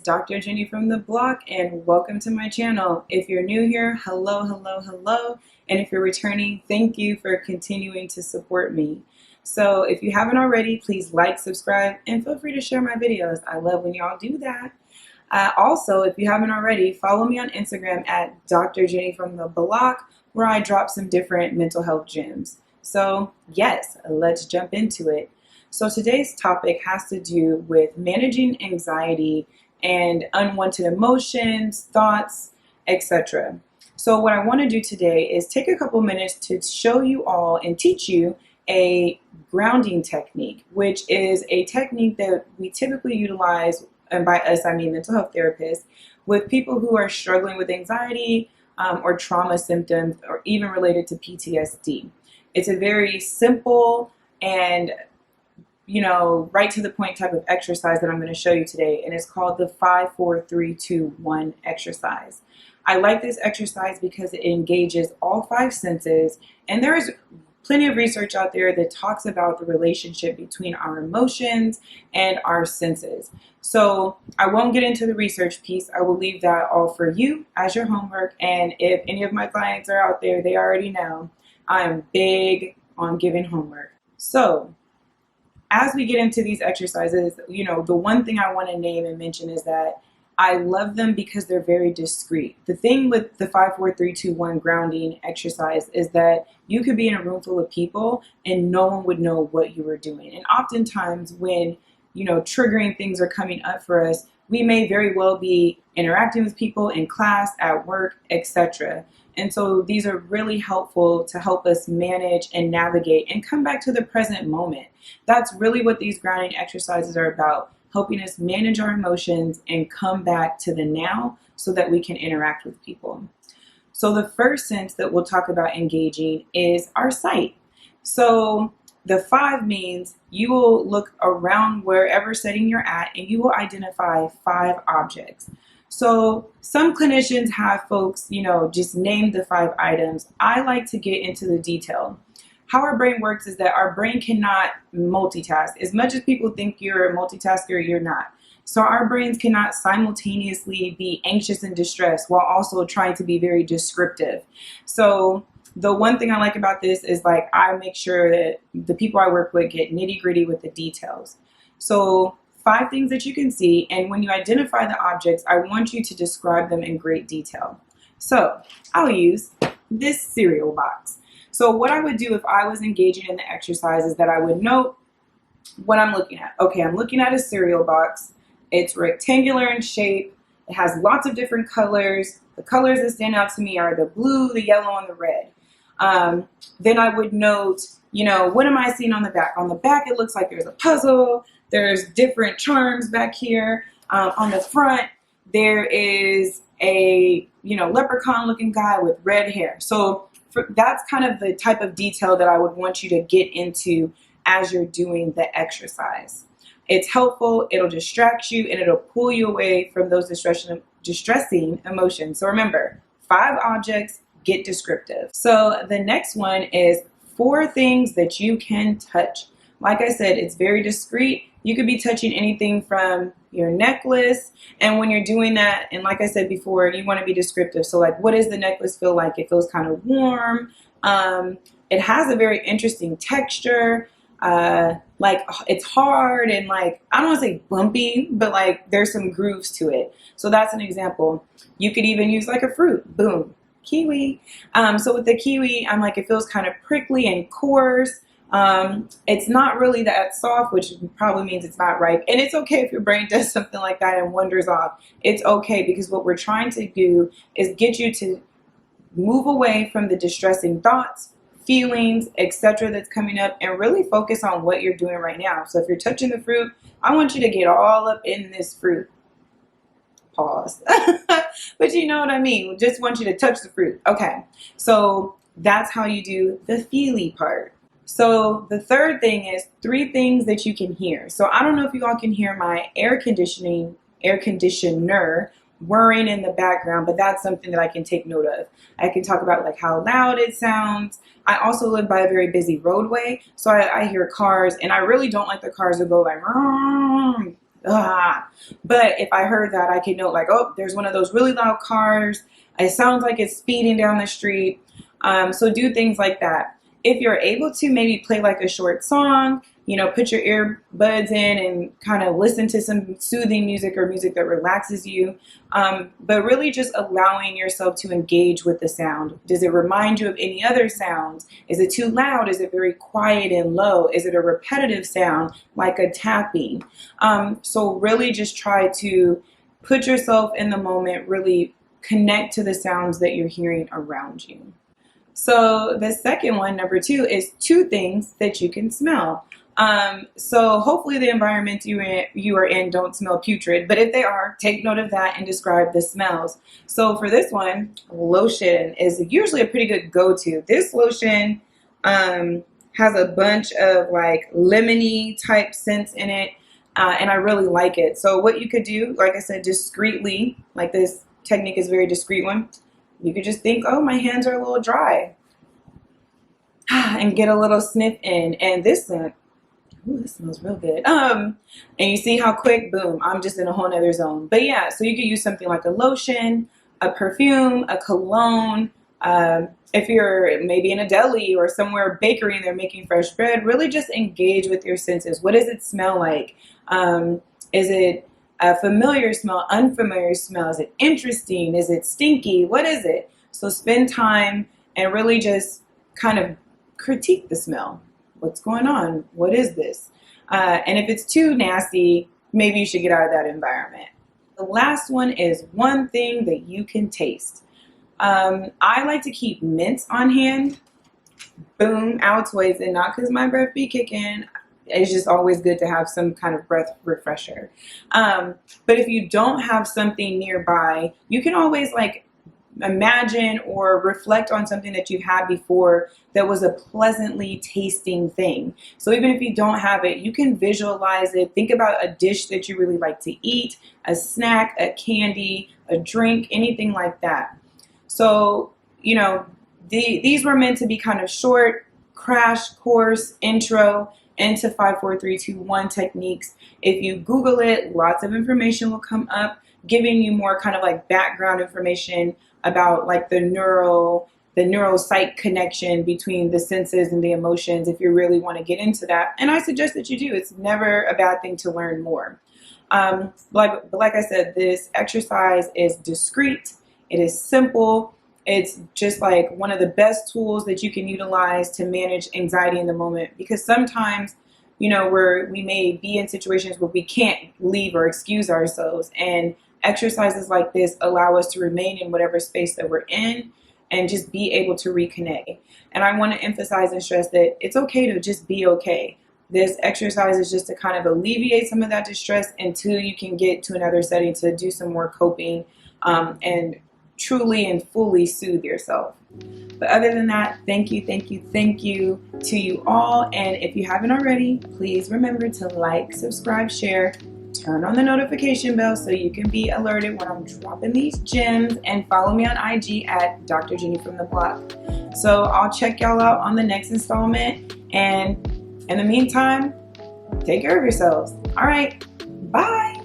Dr. Jenny from the block, and welcome to my channel. If you're new here, hello, hello, hello. And if you're returning, thank you for continuing to support me. So if you haven't already, please like, subscribe, and feel free to share my videos. I love when y'all do that. Also, if you haven't already, follow me on Instagram at Dr. Jenny from the block, where I drop some different mental health gems. So yes, let's jump into it. So today's topic has to do with managing anxiety and unwanted emotions, thoughts, etc. So what I want to do today is take a couple minutes to show you all and teach you a grounding technique, which is a technique that we typically utilize, and by us I mean mental health therapists, with people who are struggling with anxiety or trauma symptoms, or even related to PTSD. It's a very simple and right to the point type of exercise that I'm going to show you today, and it's called the 5-4-3-2-1 exercise. I like this exercise because it engages all 5 senses, and there is plenty of research out there that talks about the relationship between our emotions and our senses. So I won't get into the research piece. I will leave that all for you as your homework, and if any of my clients are out there, they already know I'm big on giving homework. So as we get into these exercises, the one thing I want to name and mention is that I love them because they're very discreet. The thing with the 5-4-3-2-1 grounding exercise is that you could be in a room full of people and no one would know what you were doing. And oftentimes when, triggering things are coming up for us, we may very well be interacting with people in class, at work, etc. And so these are really helpful to help us manage and navigate and come back to the present moment. That's really what these grounding exercises are about, helping us manage our emotions and come back to the now so that we can interact with people. So the first sense that we'll talk about engaging is our sight. So the 5 means you will look around wherever setting you're at and you will identify 5 objects. So some clinicians have folks, just name the 5 items. I like to get into the detail. How our brain works is that our brain cannot multitask. As much as people think you're a multitasker, you're not. So our brains cannot simultaneously be anxious and distressed while also trying to be very descriptive. So the one thing I like about this is I make sure that the people I work with get nitty gritty with the details. So 5 things that you can see, and when you identify the objects, I want you to describe them in great detail. So I'll use this cereal box. So what I would do if I was engaging in the exercise is that I would note what I'm looking at. Okay, I'm looking at a cereal box. It's rectangular in shape. It has lots of different colors. The colors that stand out to me are the blue, the yellow, and the red. Then I would note, what am I seeing on the back? On the back, it looks like there's a puzzle. There's different charms back here. On the front, there is a, leprechaun looking guy with red hair. So that's kind of the type of detail that I would want you to get into as you're doing the exercise. It's helpful, it'll distract you, and it'll pull you away from those distressing emotions. So remember, 5 objects, get descriptive. So the next one is 4 things that you can touch. Like I said, it's very discreet. You could be touching anything from your necklace, and when you're doing that, and like I said before, you want to be descriptive. So what does the necklace feel like? It feels kind of warm. It has a very interesting texture. It's hard and I don't want to say bumpy, but there's some grooves to it. So that's an example. You could even use a fruit. Boom, kiwi. So with the kiwi, it feels kind of prickly and coarse. It's not really that soft, which probably means it's not ripe. And it's okay if your brain does something like that and wanders off. It's okay, because what we're trying to do is get you to move away from the distressing thoughts, feelings, etc. that's coming up, and really focus on what you're doing right now. So if you're touching the fruit, I want you to get all up in this fruit. Pause. But you know what I mean. We just want you to touch the fruit. Okay. So that's how you do the feely part. So the third thing is 3 things that you can hear. So I don't know if you all can hear my air conditioner whirring in the background, but that's something that I can take note of. I can talk about how loud it sounds. I also live by a very busy roadway, so I hear cars, and I really don't like the cars that go ah. But if I heard that, I could know like, oh, there's one of those really loud cars. It sounds like it's speeding down the street. So do things like that. If you're able to, maybe play like a short song, you know, put your earbuds in and kind of listen to some soothing music or music that relaxes you. But really just allowing yourself to engage with the sound. Does it remind you of any other sounds? Is it too loud? Is it very quiet and low? Is it a repetitive sound like a tapping? So really just try to put yourself in the moment, really connect to the sounds that you're hearing around you. So the second one, number 2, is 2 things that you can smell. So hopefully the environments you are in don't smell putrid, but if they are, take note of that and describe the smells. So for this one, lotion is usually a pretty good go-to. This lotion has a bunch of like lemony type scents in it, and I really like it. So what you could do, like I said, discreetly, like this technique is a very discreet one. You could just think, oh, my hands are a little dry, and get a little sniff in. And this scent, ooh, this smells real good. And you see how quick, boom, I'm just in a whole nother zone. But yeah, so you could use something like a lotion, a perfume, a cologne. If you're maybe in a deli or somewhere bakery and they're making fresh bread, really just engage with your senses. What does it smell like? Is it a familiar smell, unfamiliar smell? Is it interesting? Is it stinky? What is it? So spend time and really just kind of critique the smell. What's going on? What is this? And if it's too nasty, maybe you should get out of that environment. The last one is one thing that you can taste. I like to keep mints on hand. Boom, Altoids, and not because my breath be kicking. It's just always good to have some kind of breath refresher. But if you don't have something nearby, you can always like imagine or reflect on something that you've had before that was a pleasantly tasting thing. So even if you don't have it, you can visualize it. Think about a dish that you really like to eat, a snack, a candy, a drink, anything like that. So, you know, these were meant to be kind of short, crash course intro into 5, 4, 3, 2, 1 techniques. If you Google it, lots of information will come up, giving you more kind of like background information about like the neuropsych connection between the senses and the emotions, if you really want to get into that. And I suggest that you do. It's never a bad thing to learn more. But like I said, this exercise is discreet. It is simple. It's just like one of the best tools that you can utilize to manage anxiety in the moment, because sometimes, you know, we may be in situations where we can't leave or excuse ourselves, and exercises like this allow us to remain in whatever space that we're in and just be able to reconnect. And I want to emphasize and stress that it's okay to just be okay. This exercise is just to kind of alleviate some of that distress until you can get to another setting to do some more coping and truly and fully soothe yourself. But other than that, thank you to you all. And if you haven't already, please remember to like, subscribe, share, turn on the notification bell so you can be alerted when I'm dropping these gems, and follow me on IG at Dr. Jenny from the Block. So I'll check y'all out on the next installment. And in the meantime, take care of yourselves. All right, bye.